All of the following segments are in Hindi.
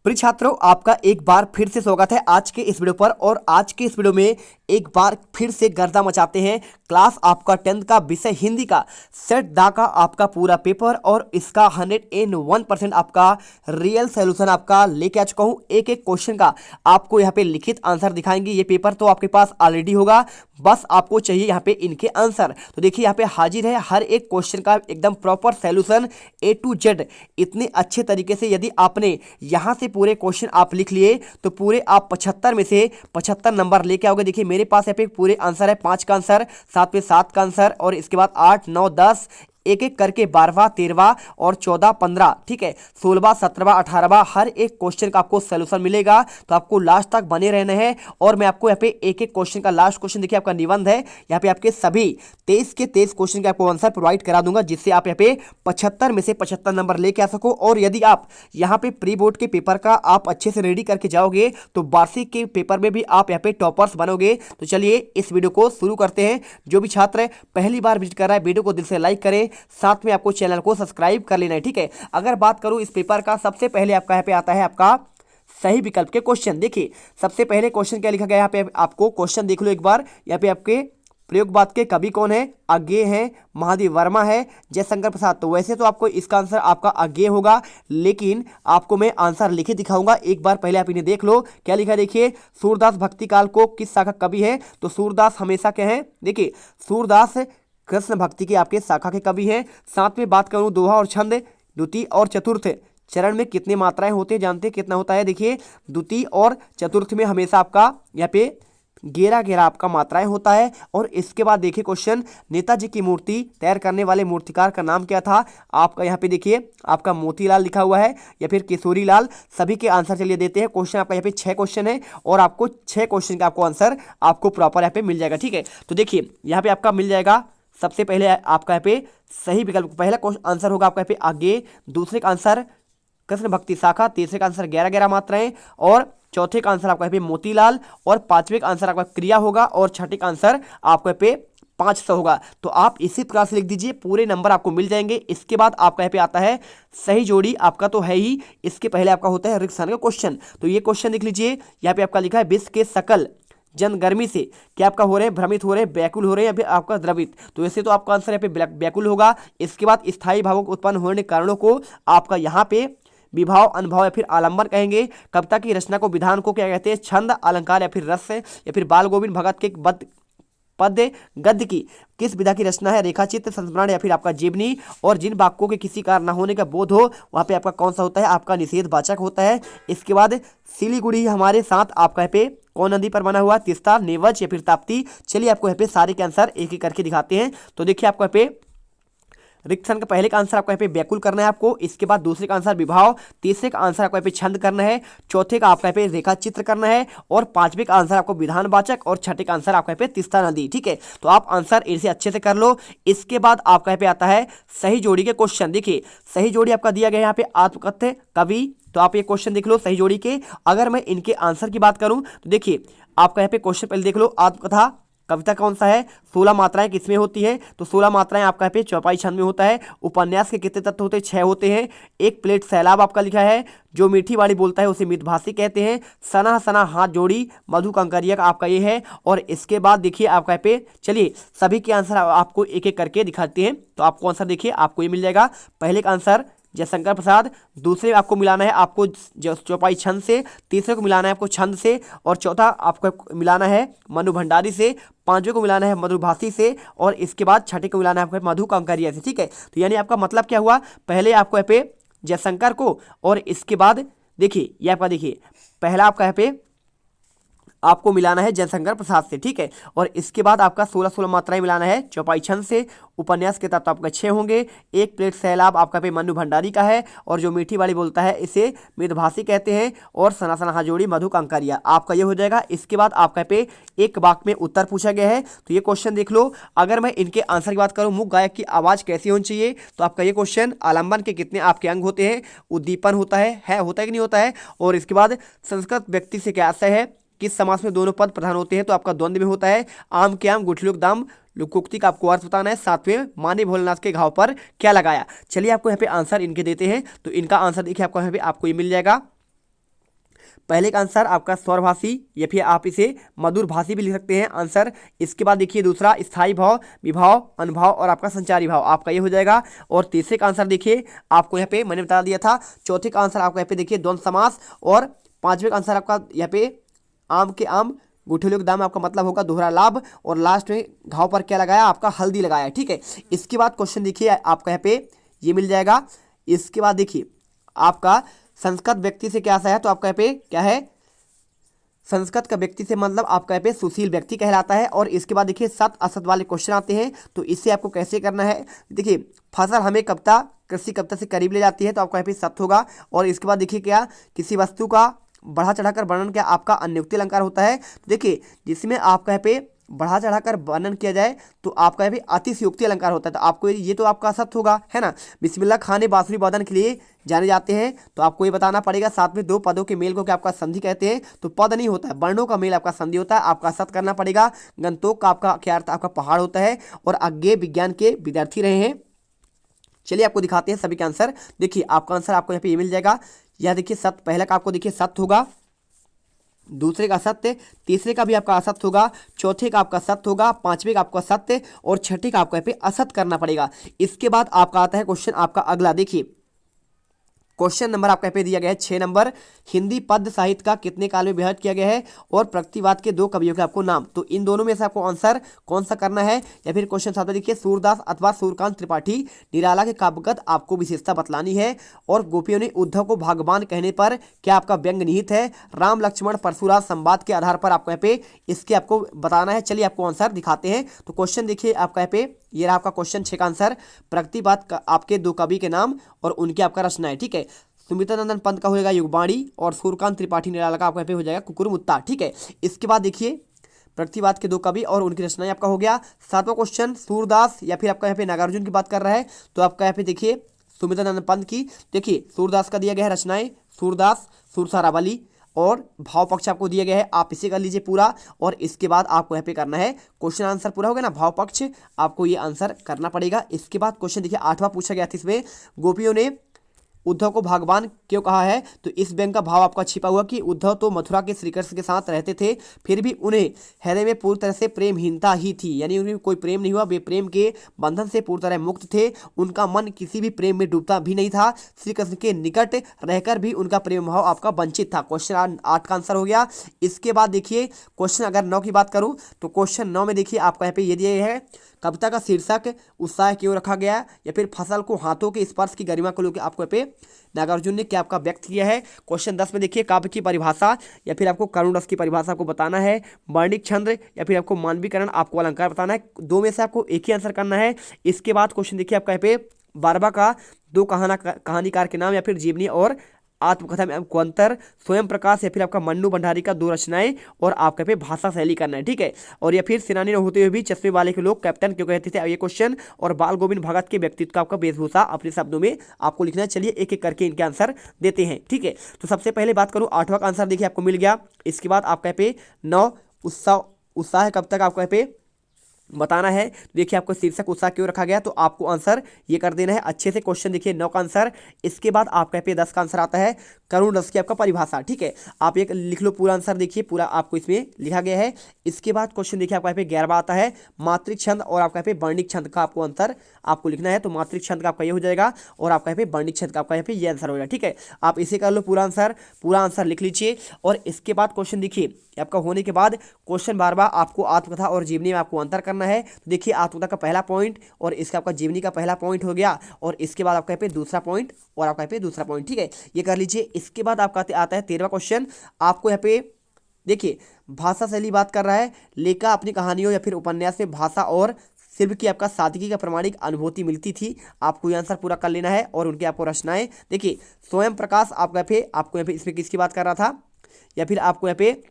प्रिय छात्रों, आपका एक बार फिर से स्वागत है आज के इस वीडियो पर। और आज के इस वीडियो में एक बार फिर से गर्दा मचाते हैं। क्लास आपका 10th का विषय हिंदी का सेट दा का आपका पूरा पेपर और इसका 101% आपका रियल सॉल्यूशन आपका लेके आ चुका हूं। एक एक क्वेश्चन का आपको यहाँ पे लिखित आंसर दिखाएंगे। ये पेपर तो आपके पास ऑलरेडी होगा, बस आपको चाहिए यहाँ पे इनके आंसर। तो देखिए यहाँ पे हाजिर है हर एक क्वेश्चन का एकदम proper solution A to Z इतने अच्छे तरीके से। यदि आपने यहाँ से पूरे क्वेश्चन आप लिख लिए तो पूरे आप 75 में से 75 नंबर लेके आओगे। देखिए मेरे पास यहाँ पे पूरे आंसर है, 5 का आंसर, 7 में 7 का आंसर और इसके बाद 8, 9, 10 एक एक करके 12वां, 13वां और 14, 15, ठीक है, 16वां, 17वां, 18वां हर एक क्वेश्चन का आपको सॉल्यूशन मिलेगा। तो आपको लास्ट तक बने रहना है। और मैं आपको यहाँ पे एक एक क्वेश्चन का लास्ट क्वेश्चन देखिए आपका निबंध है, यहाँ पे आपके सभी 23 के 23 क्वेश्चन के आपको आंसर प्रोवाइड करा दूंगा, जिससे आप यहाँ पे 75 में से 75 नंबर लेके आ सको। और यदि आप यहाँ पे प्री बोर्ड के पेपर का आप अच्छे से रेडी करके जाओगे तो वार्षिक के पेपर में भी आप यहाँ पे टॉपर्स बनोगे। तो चलिए इस वीडियो को शुरू करते हैं। जो भी छात्र पहली बार विजिट कर रहा है वीडियो को दिल से लाइक करें, साथ में आपको चैनल को सब्सक्राइब कर लेना है, ठीक है। अगर बात करूं इस पेपर का, सबसे पहले आपका यहाँ पे आता है आपका सही विकल्प के क्वेश्चन। देखिए सबसे पहले क्वेश्चन क्या लिखा गया यहाँ पे, आपको क्वेश्चन देख लो एक बार। यहाँ पे आपके प्रयोगवाद के कवि कौन है? अज्ञेय है, महादेव वर्मा है, जयशंकर प्रसाद। तो वैसे तो आपको इसका आंसर आपका अज्ञेय होगा, लेकिन आपको मैं आंसर लिखे दिखाऊंगा। एक बार पहले आप इन्हें देख लो क्या लिखा है। देखिए सूरदास भक्ति काल को किस शाखा कवि है? तो सूरदास हमेशा क्या है, देखिए सूरदास कृष्ण भक्ति के आपके शाखा के कवि हैं। साथ में बात करूं दोहा और छंद, द्वितीय और चतुर्थ चरण में कितनी मात्राएं होती है? जानते हैं कितना होता है? देखिए द्वितीय और चतुर्थ में हमेशा आपका यहाँ पे 11 आपका मात्राएं होता है। और इसके बाद देखिए क्वेश्चन, नेताजी की मूर्ति तैयार करने वाले मूर्तिकार का नाम क्या था? आपका यहाँ पे देखिए आपका मोतीलाल लिखा हुआ है या फिर किशोरी लाल। सभी के आंसर चलिए देते हैं। क्वेश्चन आपका यहाँ पे 6 क्वेश्चन है और आपको 6 क्वेश्चन का आपको आंसर आपको प्रॉपर यहाँ पे मिल जाएगा, ठीक है। तो देखिए यहाँ पे आपका मिल जाएगा सबसे पहले आपका यहाँ पे सही विकल्प, पहला आंसर होगा आपका यहाँ पे आगे, दूसरे का आंसर कृष्ण भक्ति शाखा, तीसरे का आंसर 11 मात्राएं और चौथे का आंसर आपका यहाँ पे मोतीलाल और पांचवे का आंसर आपका क्रिया होगा और छठे का आंसर आपको यहाँ पे 500 होगा। तो आप इसी प्रकार से लिख दीजिए, पूरे नंबर आपको मिल जाएंगे। इसके बाद आपका यहाँ पे आता है सही जोड़ी, आपका तो है ही। इसके पहले आपका होता है ऋक् का क्वेश्चन। तो ये क्वेश्चन देख लीजिए, यहाँ पे आपका लिखा है विश्व के सकल जन गर्मी से क्या आपका हो रहे हैं? भ्रमित हो रहे हैं, व्याकुल हो रहे हैं या फिर आपका द्रवित। तो ऐसे तो आपका आंसर यहाँ पे व्याकुल होगा। इसके बाद स्थायी भावों को उत्पन्न होने के कारणों को आपका यहाँ पे विभाव, अनुभव या फिर आलंबन कहेंगे। कविता की रचना को, विधान को क्या कहते हैं? छंद, अलंकार या फिर रस या फिर बाल गोविंद भगत के पद्य गद्य की किस विधा की रचना है? रेखाचित्र, संस्मरण या फिर आपका जीवनी। और जिन वाक्यों के किसी कारण न होने का बोध हो वहाँ पे आपका कौन सा होता है? आपका निषेधवाचक होता है। इसके बाद सिलीगुड़ी हमारे साथ आपका यहाँ पे कौन नदी पर बना हुआ? तीस्ता, नेवज या फिर ताप्ती। चलिए आपको यहाँ पे सारे के आंसर एक एक करके दिखाते हैं। तो देखिए आपको यहाँ पे रिक्सन का पहले का आंसर आपको यहाँ पे व्याकुल करना है आपको। इसके बाद दूसरे का आंसर विभाव, तीसरे का आंसर आपको यहाँ पे छंद करना है, चौथे का आपका यहाँ पे रेखा चित्र करना है और पांचवे का आंसर आपको विधानवाचक और छठे का आंसर आपका यहाँ पे तीस्ता नदी, ठीक है। तो आप आंसर इसे अच्छे से कर लो। इसके बाद आपका यहाँ पे आता है सही जोड़ी के क्वेश्चन। देखिए सही जोड़ी आपका दिया गया है यहाँ पे आत्मकथ्य कवि। तो आप ये क्वेश्चन देख लो सही जोड़ी के। अगर मैं इनके आंसर की बात करूं तो देखिए आपका यहाँ पे क्वेश्चन पहले देख लो, आत्मकथा कविता कौन सा है? 16 मात्राएं किसमें होती है? तो 16 मात्राएं आपका यहाँ पे चौपाई छंद में होता है। उपन्यास के कितने तत्व होते हैं? 6 होते हैं। एक प्लेट सैलाब आपका लिखा है। जो मीठी वाली बोलता है उसे मितभाषी कहते हैं। सना सना हाथ जोड़ी मधु कंकरिया का आपका ये है। और इसके बाद देखिए आपका यहाँ पे, चलिए सभी के आंसर आपको एक एक करके दिखाते हैं। तो आपको आंसर देखिए आपको ये मिल जाएगा। पहले का आंसर जयशंकर प्रसाद, दूसरे आपको मिलाना है आपको चौपाई छंद से, तीसरे को मिलाना है आपको छंद से और चौथा आपको मिलाना है मनु भंडारी से, पांचवें को मिलाना है मधुभाषी से और इसके बाद छठे को मिलाना है आपको मधु कंकरिया से, ठीक है। तो यानी आपका मतलब क्या हुआ? पहले आपको यहाँ पे जयशंकर को और इसके बाद देखिए ये आपका, देखिए पहला आपका यहाँ पे आपको मिलाना है जयशंकर प्रसाद से, ठीक है। और इसके बाद आपका 16 मात्राएं मिलाना है चौपाई छंद से। उपन्यास के तत्व आपका 6 होंगे। एक प्लेट सैलाब आपका पे मनु भंडारी का है और जो मीठी वाली बोलता है इसे मितभाषी कहते हैं और सना सना हाजोड़ी मधु कंकरिया, आपका ये हो जाएगा। इसके बाद आपका पे एक वाक्य में उत्तर पूछा गया है। तो ये क्वेश्चन देख लो। अगर मैं इनके आंसर की बात करूँ, मुख्य गायक की आवाज़ कैसी होनी चाहिए? तो आपका ये क्वेश्चन, आलंबन के कितने आपके अंग होते हैं? उद्दीपन होता है कि नहीं होता है? और इसके बाद संस्कृत व्यक्ति से क्या आशय है? किस समास में दोनों पद प्रधान होते हैं? तो आपका द्वंद्व में होता है। आम के आम गुठलियों दाम लुकोक्ति का आपको अर्थ बताना है। सातवें, माने भोलेनाथ के घाव पर क्या लगाया? चलिए आपको यहाँ पे आंसर इनके देते हैं। तो इनका आंसर देखिए आपको यहाँ पे आपको ये मिल जाएगा। पहले का आंसर आपका स्वरभाषी या फिर आप इसे मधुर भाषी भी लिख सकते हैं आंसर। इसके बाद देखिए दूसरा स्थायी भाव, विभाव, अनुभाव और आपका संचारी भाव, आपका ये हो जाएगा। और तीसरे का आंसर देखिए आपको यहाँ पे मैंने बता दिया था। चौथे का आंसर आपका यहाँ पे देखिए द्वंद्व समास। और पांचवें का आंसर आपका यहाँ पे आम के आम गुठलियों के दाम, आपका मतलब होगा दोहरा लाभ। और लास्ट में घाव पर क्या लगाया, आपका हल्दी लगाया, ठीक है। इसके बाद क्वेश्चन देखिए आपका यहाँ पे ये मिल जाएगा। इसके बाद देखिए आपका संस्कृत व्यक्ति से क्या सा है, तो आपका यहाँ पे क्या है, संस्कृत का व्यक्ति से मतलब आपका यहाँ पे सुशील व्यक्ति कहलाता है। और इसके बाद देखिए सत असत वाले क्वेश्चन आते हैं, तो इससे आपको कैसे करना है। देखिए फसल हमें कविता कृषि कविता से करीब ले जाती है, तो आपका यहाँ पे सत होगा। और इसके बाद देखिए क्या, किसी वस्तु का बढ़ा चढ़ाकर वर्णन क्या आपका अन्योक्ति अलंकार होता है। तो देखिए जिसमें आपका यहाँ पे बढ़ा चढ़ाकर वर्णन किया जाए तो आपका भी अतिशयोक्ति अलंकार होता है। तो आपको ये तो आपका सत्य होगा, है ना। बिस्मिल्लाह खाने बांसुरी वादन के लिए जाने जाते हैं, तो आपको ये बताना पड़ेगा। साथ में दो पदों के मेल को क्या आपका संधि कहते हैं, तो पद नहीं होता है, वर्णों का मेल आपका संधि होता है, आपका सत्य करना पड़ेगा। गंतोक का आपका क्या अर्थ, आपका पहाड़ होता है। और आगे विज्ञान के विद्यार्थी रहे हैं। चलिए आपको दिखाते हैं सभी के आंसर। देखिए आपका आंसर आपको यहाँ पे ये मिल जाएगा। यह देखिए सत्य, पहला का आपको देखिए सत्य होगा, दूसरे का सत्य, तीसरे का भी आपका असत्य होगा, चौथे का आपका सत्य होगा, पांचवे का आपका सत्य और छठे का आपको यहाँ पे असत्य करना पड़ेगा। इसके बाद आपका आता है क्वेश्चन आपका अगला। देखिए क्वेश्चन नंबर आपका यहाँ पे दिया गया है 6 नंबर, हिंदी पद्य साहित्य का कितने काल में विभाजित किया गया है और प्रगतिवाद के दो कवियों के आपको नाम। तो इन दोनों में से आपको आंसर कौन सा करना है। या फिर क्वेश्चन 7 देखिए, सूरदास अथवा सूर्यकांत त्रिपाठी निराला के काव्यगत आपको विशेषता बतलानी है। और गोपियों ने उद्धव को भगवान कहने पर क्या आपका व्यंग निहित है। राम लक्ष्मण परशुराम संवाद के आधार पर आपको यहाँ पे इसके आपको बताना है। चलिए आपको आंसर दिखाते हैं। तो क्वेश्चन देखिए आपका यहाँ पे ये रहा आपका क्वेश्चन 6 का आंसर, प्रगतिवाद का आपके दो कवि के नाम और उनकी आपका रचना है, ठीक है। सुमित्रानंदन पंत का हो जाएगा युगबाणी और सूर्यकांत त्रिपाठी निराला का आपका यहाँ पे हो जाएगा कुकुरमुत्ता, ठीक है। इसके बाद देखिए प्रतिवाद के दो कवि और उनकी रचनाएं आपका हो गया। 7वां क्वेश्चन सूरदास या फिर आपका यहाँ पे नागार्जुन की बात कर रहा है, तो आपका यहाँ पे देखिए सुमित्रानंदन पंत की। देखिए सूरदास का दिया गया है रचनाएं, सूरदास सुरसारावली और भाव पक्ष आपको दिया गया है, आप इसे कर लीजिए पूरा। और इसके बाद आपको यहाँ पे करना है क्वेश्चन आंसर पूरा हो गया ना, भाव पक्ष आपको ये आंसर करना पड़ेगा। इसके बाद क्वेश्चन देखिए 8वां पूछा गया था, इसमें गोपियों ने उद्धव को भगवान क्यों कहा है। तो इस व्यंग का भाव आपका छिपा हुआ कि उद्धव तो मथुरा के श्रीकृष्ण के साथ रहते थे, फिर भी उन्हें हृदय में पूरी तरह से प्रेमहीनता ही थी, यानी उन्हें कोई प्रेम नहीं हुआ, वे प्रेम के बंधन से पूरी तरह मुक्त थे, उनका मन किसी भी प्रेम में डूबता भी नहीं था, श्री कृष्ण के निकट रहकर भी उनका प्रेम भाव आपका वंचित था। क्वेश्चन 8 का आंसर हो गया। इसके बाद देखिए क्वेश्चन अगर 9 की बात करूँ तो क्वेश्चन 9 में देखिए आपका यहाँ पे ये दिया है, कविता का शीर्षक उत्साह क्यों रखा गया, या फिर फसल को हाथों के स्पर्श की गरिमा को लेकर आपको यहाँ पे नागार्जुन ने क्या आपका व्यक्त किया है। क्वेश्चन 10 में देखिए काव्य की परिभाषा या फिर आपको करुण रस की परिभाषा आपको बताना है, वर्णिक छंद या फिर आपको मानवीकरण आपको अलंकार बताना है। दो में से आपको एक ही आंसर करना है। इसके बाद क्वेश्चन देखिए आपका यहाँ पे 12वां का दो कहानीकार के नाम या फिर जीवनी और आत्मकथा में आपको अंतर, स्वयं प्रकाश या फिर आपका मन्नू भंडारी का दो रचनाएं और आपके पे भाषा शैली करना है, ठीक है। और या फिर सेनानी न होते हुए भी चश्मे वाले के लोग कैप्टन क्यों कहते थे, अब ये क्वेश्चन। और बाल गोविंद भगत के व्यक्तित्व का आपका वेशभूषा अपने शब्दों में आपको लिखना है। चलिए एक एक करके इनके आंसर देते हैं, ठीक है। तो सबसे पहले बात करूँ 8वां का आंसर देखिए आपको मिल गया। इसके बाद आपका पे 9 उत्साह कब तक आपको पे बताना है। देखिए आपको शीर्षक उत्साह क्यों रखा गया, तो आपको आंसर ये कर देना है अच्छे से। क्वेश्चन देखिए 9 का आंसर। इसके बाद आपका पे 10 का आंसर आता है करुण रस की आपका परिभाषा, ठीक है। आप एक लिख लो पूरा आंसर, देखिए पूरा आपको इसमें लिखा गया है। इसके बाद क्वेश्चन देखिए आपका पे 11वां आता है मातृक छंद और आपका पे वर्णिक छंद का आपको आंसर आपको लिखना है। तो मातृक छंद का आपका ये हो जाएगा और आपका यहाँ पे वर्णिक छंद का आपका यहाँ पे ये आंसर होगा, ठीक है। आप इसे कर लो पूरा आंसर लिख लीजिए। और इसके बाद क्वेश्चन देखिए आपका होने के बाद क्वेश्चन 12वां आपको आत्मकथा और जीवनी में आपको अंतर करना है। तो देखिए आत्मकथा का पहला पॉइंट और इसका आपका जीवनी का पहला पॉइंट हो गया, और इसके बाद आपका पे दूसरा पॉइंट और आपका पे दूसरा पॉइंट, ठीक है, ये कर लीजिए। इसके बाद आपका आता है 13वां क्वेश्चन। आपको यहाँ पे देखिए भाषा शैली बात कर रहा है, लेखक अपनी कहानियों या फिर उपन्यास में भाषा और शिल्प की आपका सादगी का प्रमाणिक अनुभूति मिलती थी, आपको ये आंसर पूरा कर लेना है। और उनकी आपको रचनाएं देखिए स्वयं प्रकाश आपको यहाँ पे इसमें किसकी बात कर रहा था, या फिर आपको यहाँ पे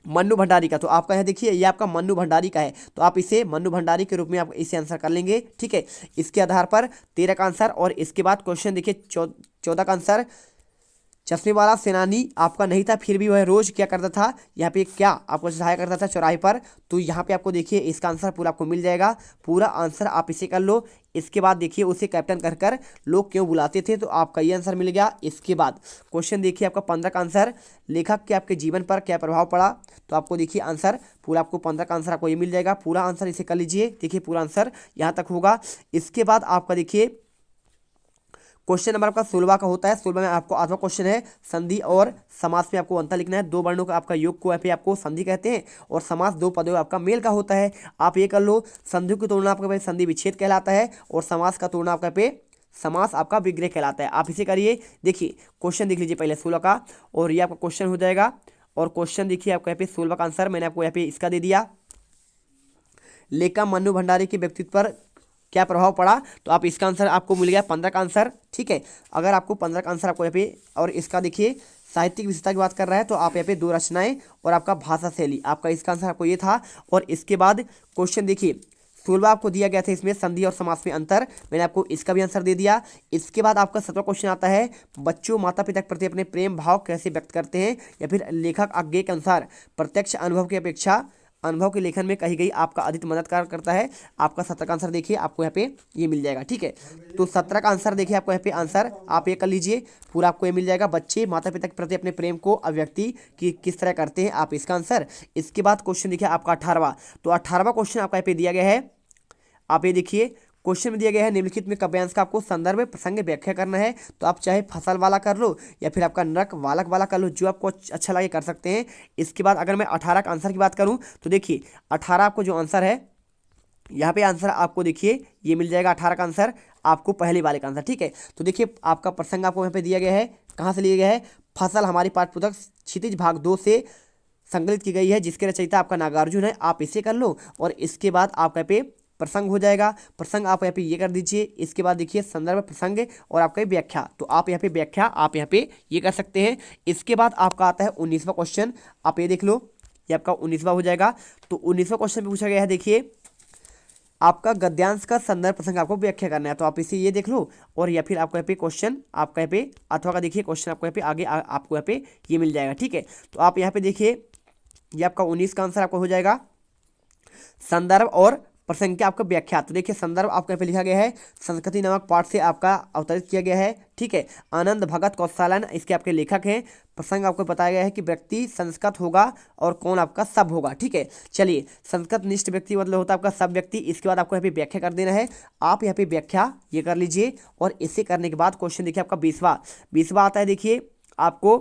मन्नू भंडारी का। तो आपका है देखिए ये आपका मन्नू भंडारी का है, तो आप इसे मन्नू भंडारी के रूप में आप इसे आंसर कर लेंगे, ठीक है। इसके आधार पर 13 का आंसर। और इसके बाद क्वेश्चन देखिए 14 का आंसर चश्मे वाला सेनानी आपका नहीं था, फिर भी वह रोज क्या करता था, यहाँ पे क्या आपको सहाय करता था चौराहे पर। तो यहाँ पे आपको देखिए इसका आंसर पूरा आपको मिल जाएगा, पूरा आंसर आप इसे कर लो। इसके बाद देखिए उसे कैप्टन कर कर लोग क्यों बुलाते थे, तो आपका ये आंसर मिल गया। इसके बाद क्वेश्चन देखिए आपका 15 का आंसर, लेखक के आपके जीवन पर क्या प्रभाव पड़ा। तो आपको देखिए आंसर पूरा आपको 15 का आंसर आपको ये मिल जाएगा, पूरा आंसर इसे कर लीजिए। देखिए पूरा आंसर यहाँ तक होगा। इसके बाद आपका देखिए क्वेश्चन नंबर आपका 16 का होता है। 16 में आपको 8वां क्वेश्चन है, संधि और समास में आपको अंतर लिखना है। दो वर्णों का आपका योग को यहाँ पे आपको संधि कहते हैं, और समास दो पदों आपका मेल का होता है। आप ये कर लो, संधि की तुलना आपका संधि विच्छेद कहलाता है, और समास का तुलना आपका पे समास आपका विग्रह कहलाता है। आप इसे करिए। देखिए क्वेश्चन देख लीजिए पहले 16 का, और ये आपका क्वेश्चन हो जाएगा। और क्वेश्चन देखिए आपको यहाँ पे 16 का आंसर मैंने आपको यहाँ पे इसका दे दिया, लेखक मन्नू भंडारी के व्यक्तित्व पर क्या प्रभाव पड़ा। तो आप इसका आंसर आपको मिल गया 15 का आंसर। ठीक है, अगर आपको 15 का आंसर आपको यहाँ पे, और इसका देखिए साहित्यिक विशेषता की बात कर रहा है, तो आप यहाँ पे 2 रचनाएं और आपका भाषा शैली, आपका इसका आंसर आपको ये था। और इसके बाद क्वेश्चन देखिए 16 आपको दिया गया था, इसमें संधि और समास में अंतर, मैंने आपको इसका भी आंसर दे दिया। इसके बाद आपका 17वां क्वेश्चन आता है, बच्चों माता पिता के प्रति अपने प्रेम भाव कैसे व्यक्त करते हैं, या फिर लेखक आज्ञा के अनुसार प्रत्यक्ष अनुभव की अपेक्षा अनुभव के लेखन में कही गई आपका अधिक मददगार करता है। आपका 17 का आंसर देखिए आपको यहाँ पे ये मिल जाएगा। ठीक है, तो 17 का आंसर देखिए आपको यहाँ पे आंसर आप ये कर लीजिए, पूरा आपको ये मिल जाएगा। बच्चे माता पिता के प्रति अपने प्रेम को अभिव्यक्ति की किस तरह करते हैं, आप इसका आंसर। इसके बाद क्वेश्चन देखिए आपका 18वां, तो 18वां क्वेश्चन आपका यहाँ पे दिया गया है। आप ये देखिए क्वेश्चन में दिया गया है, निम्नलिखित में काव्यांश का आपको संदर्भ प्रसंग व्याख्या करना है। तो आप चाहे फसल वाला कर लो या फिर आपका नरक बालक वाला कर लो, जो आपको अच्छा लगे कर सकते हैं। इसके बाद अगर मैं 18 का आंसर की बात करूं, तो देखिए 18 आपको जो आंसर है यहाँ पे आंसर आपको देखिए ये मिल जाएगा 18 का आंसर आपको पहले वाले का आंसर। ठीक है, तो देखिए आपका प्रसंग आपको यहाँ पे दिया गया है, कहाँ से लिया गया है, फसल हमारी पाठ्यपुस्तक क्षितिज भाग 2 से संकलित की गई है, जिसके रचयिता आपका नागार्जुन है। आप इसे कर लो, और इसके बाद आपका यहाँ पे प्रसंग हो जाएगा। प्रसंग आप यहाँ पे ये कर दीजिए। इसके बाद देखिए संदर्भ प्रसंग और आपका व्याख्या, तो आप यहाँ पे व्याख्या आप यहाँ पे ये कर सकते हैं। इसके बाद आपका आता है 19वां क्वेश्चन, आप ये देख लो, ये आपका 19वां हो जाएगा। तो 19वां क्वेश्चन में पूछा गया है, देखिए आपका गद्यांश का संदर्भ प्रसंग आपको व्याख्या करना है। तो आप इसे ये देख लो, और या फिर आपको यहाँ पे क्वेश्चन आपका यहाँ पे अथवा का देखिए क्वेश्चन आपको यहाँ पे आगे आपको यहाँ पे ये मिल जाएगा। ठीक है, तो आप यहाँ पे देखिए ये आपका 19 का आंसर आपको हो जाएगा, संदर्भ और प्रसंग की आपका व्याख्या। तो देखिए संदर्भ आपको यहाँ पे लिखा गया है, संस्कृति नामक पाठ से आपका अवतरित किया गया है। ठीक है, आनंद भगत कौशलन इसके आपके लेखक हैं। प्रसंग आपको बताया गया है कि व्यक्ति संस्कृत होगा और कौन आपका सब होगा। ठीक है, चलिए संस्कृत निष्ठ व्यक्ति मतलब होता है आपका सब व्यक्ति। इसके बाद आपको यहाँ पे व्याख्या कर देना है, आप यहाँ पे व्याख्या ये कर लीजिए। और इसे करने के बाद क्वेश्चन देखिए आपका 20वां आता है। देखिए आपको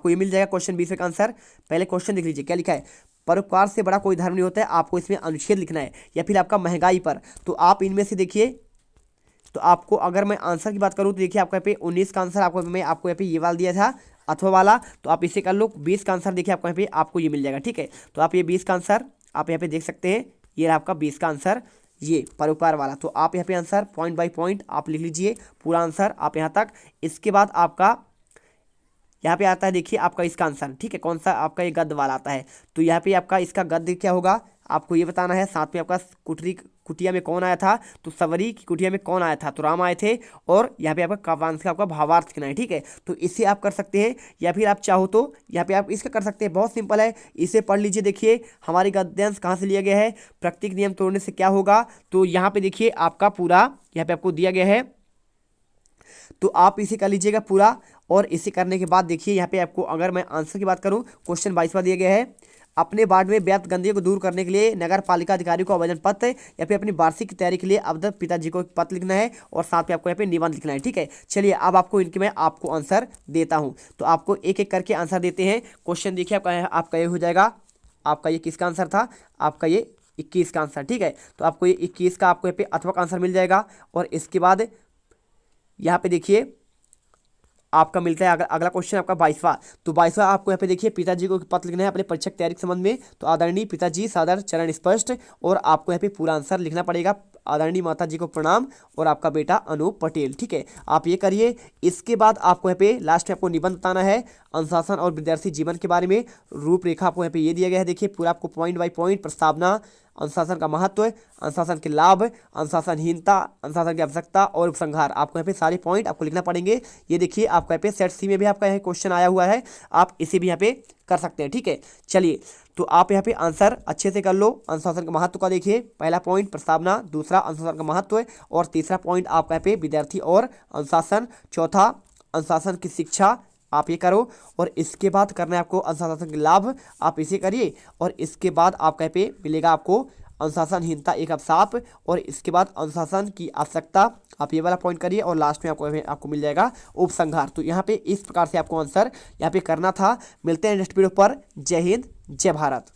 ये मिल जाएगा क्वेश्चन 20 का आंसर। पहले क्वेश्चन देख लीजिए क्या लिखा है, परोपकार से बड़ा कोई धर्म नहीं होता है। आपको इसमें अनुच्छेद लिखना है, या फिर आपका महंगाई पर। तो आप इनमें से देखिए, तो आपको अगर मैं आंसर की बात करूं तो देखिए आपको यहाँ पे 19 का आंसर आपको मैं आपको यहाँ पे ये वाला दिया था अथवा वाला, तो आप इसे कर लो। 20 का आंसर देखिए आपको यहाँ पे आपको ये मिल जाएगा। ठीक है, तो आप ये 20 का आंसर आप यहाँ पे देख सकते हैं, ये आपका 20 का आंसर ये परोपकार वाला। तो आप यहाँ पे आंसर पॉइंट बाई पॉइंट आप लिख लीजिए पूरा आंसर आप यहाँ तक। इसके बाद आपका यहाँ पे आता है देखिए आपका इसका आंसर। ठीक है, कौन सा आपका ये गद्य वाला आता है। तो यहाँ पे आपका इसका गद्य क्या होगा आपको ये बताना है। साथ में आपका कुटिया में कौन आया था, तो सवरी की कुटिया में कौन आया था, तो राम आए थे। और यहाँ पे आपका काव्यांश का आपका भावार्थ लिखना है। ठीक है, तो इसे आप कर सकते हैं, या फिर आप चाहो तो यहाँ पे आप इसका कर सकते हैं। बहुत सिंपल है, इसे पढ़ लीजिए। देखिए हमारी गद्यांश कहाँ से लिया गया है, प्रत्येक नियम तोड़ने से क्या होगा। तो यहाँ पे देखिए आपका पूरा यहाँ पे आपको दिया गया है, तो आप इसे कर लीजिएगा पूरा। और इसे करने के बाद देखिए यहाँ पे आपको अगर मैं आंसर की बात करूँ, क्वेश्चन 22वां दिया गया है, अपने वार्ड में व्याप्त गंदगी को दूर करने के लिए नगर पालिका अधिकारी को आवेदन पत्र या फिर अपनी वार्षिक तैयारी के लिए अवदत पिताजी को पत्र लिखना है, और साथ में आपको यहाँ पे निबंध लिखना है। ठीक है, चलिए अब आपको इनके मैं आपको आंसर देता हूँ, तो आपको एक एक करके आंसर देते हैं। क्वेश्चन देखिए आपका ये हो जाएगा, आपका ये किसका आंसर था, आपका ये 21 का आंसर। ठीक है, तो आपको ये 21 का आपको यहाँ पे अथवा का आंसर मिल जाएगा। और इसके बाद यहाँ पे देखिए आपका मिलता है अगला क्वेश्चन आपका 22वां। तो 22वां आपको यहाँ पे देखिए पिताजी को पत्र लिखना है अपने परीक्षा की तैयारी के संबंध में। तो आदरणीय पिताजी सादर चरण स्पष्ट, और आपको यहाँ पे पूरा आंसर लिखना पड़ेगा। आदरणीय माता जी को प्रणाम, और आपका बेटा अनूप पटेल। ठीक है, आप ये करिए। इसके बाद आपको यहाँ पे लास्ट में आपको निबंध बताना है अनुशासन और विद्यार्थी जीवन के बारे में। रूपरेखा आपको यहाँ पे ये दिया गया है, देखिए पूरा आपको पॉइंट बाई पॉइंट प्रस्तावना अनुशासन का महत्व, अनुशासन के लाभ, अनुशासनहीनता, अनुशासन की आवश्यकता और उपसंहार। आपको यहाँ पे सारे पॉइंट आपको लिखना पड़ेंगे। ये देखिए आपका यहाँ पे सेट सी में भी आपका यहाँ क्वेश्चन आया हुआ है, आप इसे भी यहाँ पे कर सकते हैं। ठीक है, चलिए तो आप यहाँ पे आंसर अच्छे से कर लो। अनुशासन का महत्व का देखिए, पहला पॉइंट प्रस्तावना, दूसरा अनुशासन का महत्व और तीसरा पॉइंट आपका यहाँ पे विद्यार्थी और अनुशासन, चौथा अनुशासन की शिक्षा, आप ये करो। और इसके बाद करना है आपको अनुशासन के लाभ, आप इसे करिए। और इसके बाद आपका यहाँ पे मिलेगा आपको अनुशासनहीनता एक अभिशाप, और इसके बाद अनुशासन की आवश्यकता, आप ये वाला पॉइंट करिए। और लास्ट में आपको मिल जाएगा उपसंहार। तो यहाँ पे इस प्रकार से आपको आंसर यहाँ पे करना था। मिलते हैं नेक्स्ट वीडियो पर। जय हिंद, जय भारत।